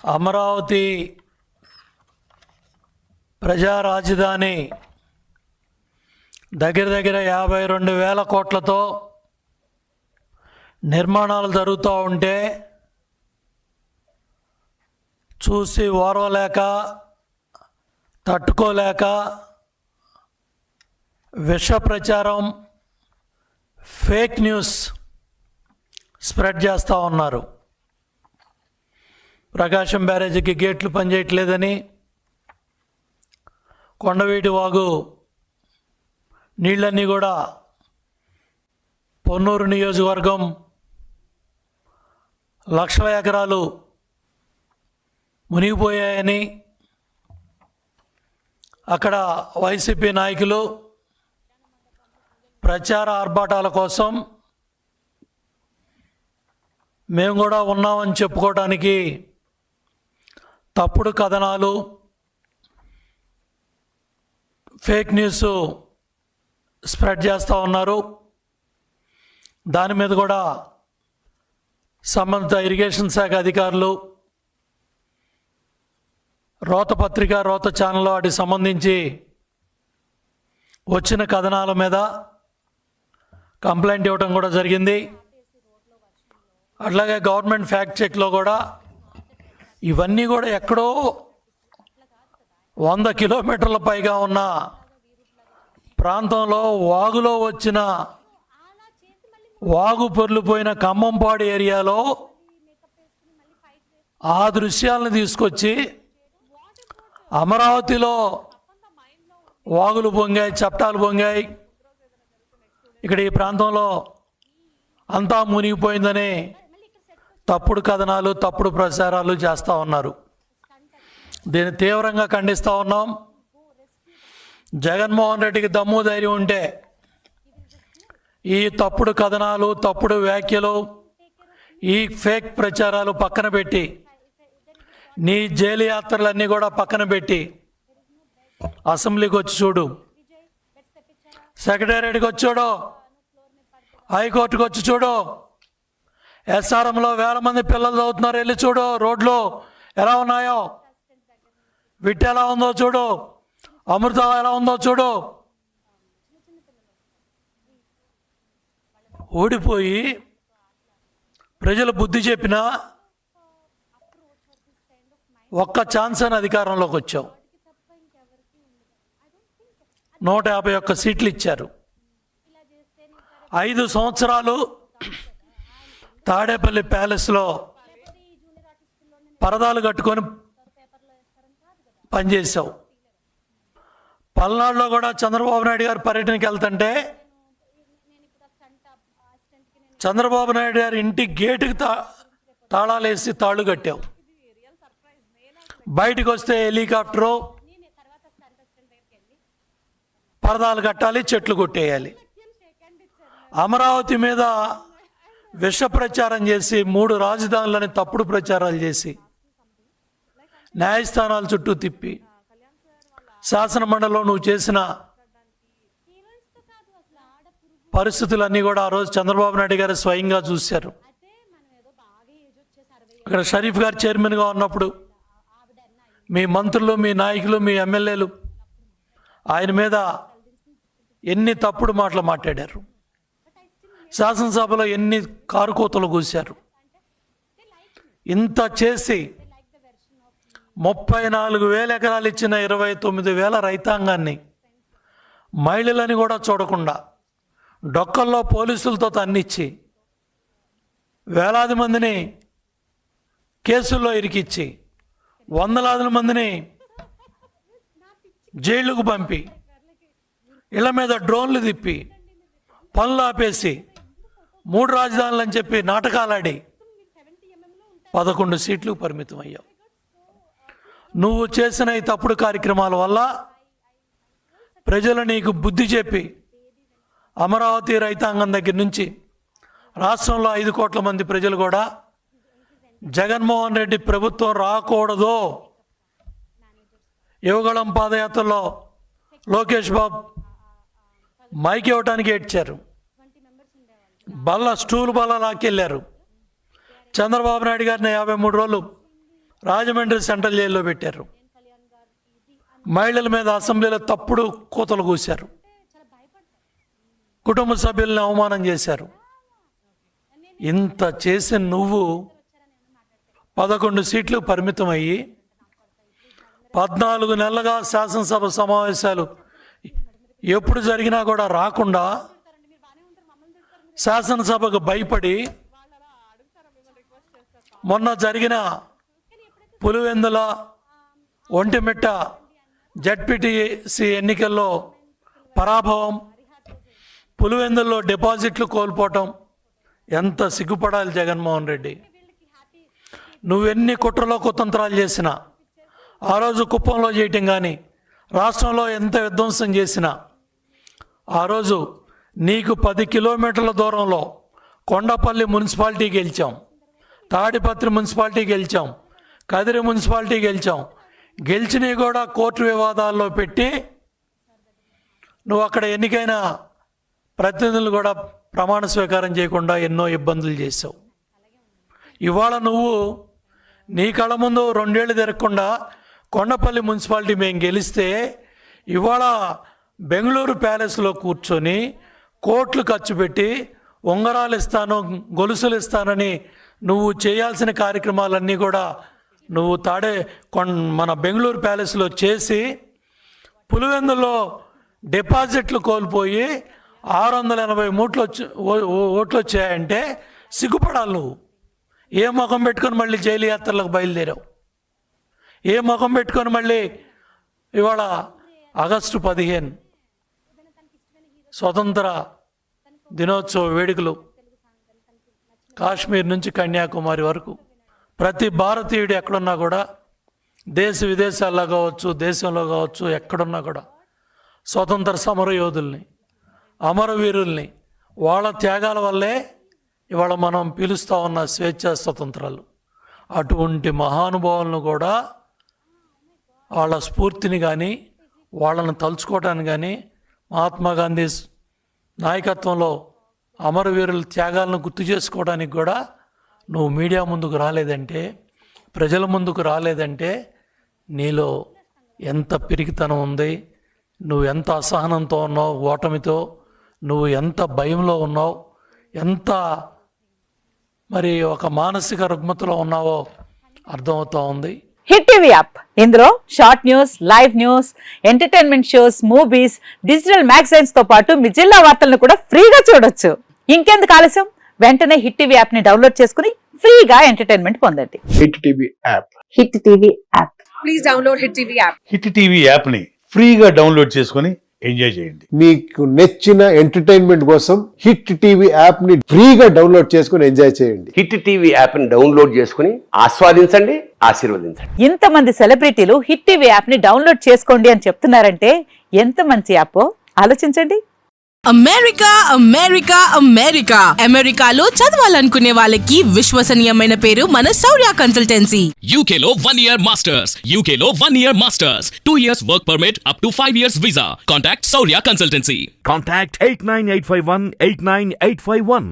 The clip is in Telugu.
అమరావతి ప్రజా రాజధాని దగ్గర 52,000 కోట్లతో నిర్మాణాలు జరుగుతూ ఉంటే చూసి ఓర్వలేక తట్టుకోలేక విష ప్రచారం ఫేక్ న్యూస్ స్ప్రెడ్ చేస్తూ ఉన్నారు. ప్రకాశం బ్యారేజీకి గేట్లు పనిచేయట్లేదని, కొండవీటి వాగు నీళ్ళన్నీ కూడా పొన్నూరు నియోజకవర్గం లక్షల ఎకరాలు మునిగిపోయాయని అక్కడ వైసీపీ నాయకులు ప్రచార ఆర్భాటాల కోసం మేము కూడా ఉన్నామని చెప్పుకోవడానికి తప్పుడు కథనాలు ఫేక్ న్యూస్ స్ప్రెడ్ చేస్తూ ఉన్నారు. దాని మీద కూడా సంబంధిత ఇరిగేషన్ శాఖ అధికారులు రోత పత్రిక, రోత ఛానల్ వాటికి సంబంధించి వచ్చిన కథనాల మీద కంప్లైంట్ ఇవ్వడం కూడా జరిగింది. అట్లాగే గవర్నమెంట్ ఫ్యాక్ట్ చెక్లో కూడా ఇవన్నీ కూడా ఎక్కడో 100 కిలోమీటర్ల పైగా ఉన్న ప్రాంతంలో వాగులో వచ్చిన వాగు పొర్లిపోయిన ఖమ్మంపాడు ఏరియాలో ఆ దృశ్యాలను తీసుకొచ్చి అమరావతిలో వాగులు పొంగాయి, చప్టాలు పొంగాయి, ఇక్కడ ఈ ప్రాంతంలో అంతా మునిగిపోయిందని తప్పుడు కథనాలు తప్పుడు ప్రచారాలు చేస్తూ ఉన్నారు. దీన్ని తీవ్రంగా ఖండిస్తూ ఉన్నాం. జగన్మోహన్ రెడ్డికి దమ్ము ధైర్యం ఉంటే ఈ తప్పుడు కథనాలు, తప్పుడు వ్యాఖ్యలు, ఈ ఫేక్ ప్రచారాలు పక్కన పెట్టి, నీ జైలు యాత్రలన్నీ కూడా పక్కన పెట్టి అసెంబ్లీకి వచ్చి చూడు, సెక్రటేరియట్కి వచ్చి చూడు, హైకోర్టుకు వచ్చి చూడు, ఎస్ఆర్ఎంలో 1000 మంది పిల్లలు చదువుతున్నారు, వెళ్ళి చూడు, రోడ్లు ఎలా ఉన్నాయో, విట్ ఎలా ఉందో చూడు, అమృత ఎలా ఉందో చూడు. ఓడిపోయి ప్రజలు బుద్ధి చెప్పినా ఒక్క ఛాన్స్ అని అధికారంలోకి వచ్చావు. 151 సీట్లు ఇచ్చారు. 5 సంవత్సరాలు తాడేపల్లి ప్యాలెస్లో పరదాలు కట్టుకొని పనిచేసావు. పల్నాడులో కూడా చంద్రబాబు నాయుడు గారు పర్యటనకి వెళ్తుంటే చంద్రబాబు నాయుడు గారి ఇంటి గేటుకి తాళాలేసి తాళ్ళు కట్టావు. బయటకు వస్తే హెలికాప్టరు, పరదాలు కట్టాలి, చెట్లు కొట్టేయాలి. అమరావతి మీద విష ప్రచారం చేసి 3 రాజధానులని తప్పుడు ప్రచారాలు చేసి న్యాయస్థానాల చుట్టూ తిప్పి శాసనమండలిలో నువ్వు చేసిన పరిస్థితులన్నీ కూడా ఆ రోజు చంద్రబాబు నాయుడు గారు స్వయంగా చూశారు. అక్కడ షరీఫ్ గారు చైర్మన్గా ఉన్నప్పుడు మీ మంత్రులు, మీ నాయకులు, మీ ఎమ్మెల్యేలు ఆయన మీద ఎన్ని తప్పుడు మాటలు మాట్లాడారు. శాసనసభలో ఎన్ని కారుకోతలు కూశారు. ఇంత చేసి 34,000 ఎకరాలు ఇచ్చిన 29,000 రైతాంగాన్ని, మహిళలని కూడా చూడకుండా డొక్కల్లో పోలీసులతో తన్నిచ్చి వేలాది మందిని కేసుల్లో ఇరికిచ్చి వందలాది మందిని జైళ్ళకు పంపి ఇళ్ల మీద డ్రోన్లు తిప్పి పనులు ఆపేసి 3 రాజధానులు అని చెప్పి నాటకాలాడి 11 సీట్లకు పరిమితం అయ్యావు. నువ్వు చేసిన ఈ తప్పుడు కార్యక్రమాల వల్ల ప్రజలు నీకు బుద్ధి చెప్పి అమరావతి రైతాంగం దగ్గర నుంచి రాష్ట్రంలో 5 కోట్ల మంది ప్రజలు కూడా జగన్మోహన్ రెడ్డి ప్రభుత్వం రాకూడదు. యువగళం పాదయాత్రలో లోకేష్ బాబు మైక్ ఇవ్వడానికి ఏడ్చారు. స్టూల్ బల్ల లాక్కెళ్ళారు. చంద్రబాబు నాయుడు గారిని 53 రోజులు రాజమండ్రి సెంట్రల్ జైల్లో పెట్టారు. మహిళల మీద అసెంబ్లీలో తప్పుడు కూతలు కూశారు. కుటుంబ సభ్యుల్ని అవమానం చేశారు. ఇంత చేసిన నువ్వు 11 సీట్లు పరిమితం అయ్యి 14 నెలలుగా శాసనసభ సమావేశాలు ఎప్పుడు జరిగినా కూడా రాకుండా శాసనసభకు భయపడి మొన్న జరిగిన పులివెందుల ఒంటిమిట్ట జడ్పీటీసీ ఎన్నికల్లో పరాభవం, పులివెందుల్లో డిపాజిట్లు కోల్పోవటం ఎంత సిగ్గుపడాలి జగన్మోహన్ రెడ్డి. నువ్వెన్ని కుట్రలో కుతంత్రాలు చేసినా, ఆ రోజు కుప్పంలో చేయటం కానీ, రాష్ట్రంలో ఎంత విధ్వంసం చేసినా, ఆ రోజు నీకు 10 కిలోమీటర్ల దూరంలో కొండపల్లి మున్సిపాలిటీ గెలిచాం, తాడిపత్రి మున్సిపాలిటీ గెలిచాం, కదిరి మున్సిపాలిటీ గెలిచాం. గెలిచినవి కూడా కోర్టు వివాదాల్లో పెట్టి నువ్వు అక్కడ ఎన్నికైన ప్రతినిధులు కూడా ప్రమాణ స్వీకారం చేయకుండా ఎన్నో ఇబ్బందులు చేసావు. ఇవాళ నువ్వు నీ కళ్ళ ముందు 2 ఏళ్ళు తిరగకుండా కొండపల్లి మున్సిపాలిటీ మేము గెలిస్తే ఇవాళ బెంగళూరు ప్యాలెస్లో కూర్చొని కోట్లు ఖర్చు పెట్టి ఉంగరాలు ఇస్తాను, గొలుసులు ఇస్తానని నువ్వు చేయాల్సిన కార్యక్రమాలన్నీ కూడా నువ్వు మన బెంగళూరు ప్యాలెస్లో చేసి పులివెందుల్లో డిపాజిట్లు కోల్పోయి 683 ఓట్లు వచ్చాయంటే సిగ్గుపడాలి. నువ్వు ఏ ముఖం పెట్టుకొని మళ్ళీ జైలు యాత్రలకు బయలుదేరావు? ఏ ముఖం పెట్టుకొని మళ్ళీ ఇవాళ ఆగస్టు 15 స్వతంత్ర దినోత్సవ వేడుకలు కాశ్మీర్ నుంచి కన్యాకుమారి వరకు ప్రతి భారతీయుడు ఎక్కడున్నా కూడా, దేశ విదేశాల్లో కావచ్చు, దేశంలో కావచ్చు, ఎక్కడున్నా కూడా స్వతంత్ర సమరయోధుల్ని, అమరవీరుల్ని, వాళ్ళ త్యాగాల వల్లే ఇవాళ మనం పిలుస్తూ ఉన్న స్వేచ్ఛా స్వతంత్రాలు. అటువంటి మహానుభావులను కూడా వాళ్ళ స్ఫూర్తిని కానీ, వాళ్ళని తలుచుకోవడానికి కానీ, మహాత్మా గాంధీ నాయకత్వంలో అమరవీరుల త్యాగాలను గుర్తు చేసుకోవడానికి కూడా నువ్వు మీడియా ముందుకు రాలేదంటే, ప్రజల ముందుకు రాలేదంటే నీలో ఎంత పిరికితనం ఉంది, నువ్వు ఎంత అసహనంతో ఉన్నావు, ఓటమితో నువ్వు ఎంత భయంలో ఉన్నావు, ఎంత మరి ఒక మానసిక రుగ్మతలో ఉన్నావో అర్థమవుతా ఉంది. హిట్ టీవీ యాప్, ఇందులో short news, live news, entertainment shows, movies, digital magazines తో పాటు మీ జిల్లా వార్తలను కూడా ఫ్రీగా చూడొచ్చు. ఇంకెందుకు ఆలస్యం, వెంటనే హిట్ టీవీ యాప్ ని డౌన్లోడ్ చేసుకుని ఫ్రీగా ఎంటర్టైన్మెంట్ పొందండి. Hit TV app. Hit TV app. Please download hit TV app. Hit TV app ని ఫ్రీగా డౌన్లోడ్ చేసుకొని ఎంజాయ్ చేయండి. మీకు నచ్చిన ఎంటర్టైన్మెంట్ కోసం హిట్ టీవీ యాప్ ని ఫ్రీగా డౌన్లోడ్ చేసుకొని ఎంజాయ్ చేయండి. హిట్ టీవీ యాప్ ని డౌన్లోడ్ చేసుకుని ఆస్వాదించండి, ఆశీర్వదించండి. ఇంతమంది సెలబ్రిటీలు హిట్ టీవీ యాప్ ని డౌన్లోడ్ చేసుకోండి అని చెప్తున్నారంటే ఎంత మంచి యాప్ ఆలోచించండి. అమెరికా అమెరికా అమెరికా అమెరికాలో చదవాలనుకునే వాళ్ళకి విశ్వసనీయమైన పేరు మన శౌర్య కన్సల్టెన్సీ. UK లో 1 year masters. UK లో 1 year masters. 2 years work permit up to 5 years visa. Contact Saurya Consultancy. Contact 89851 89851.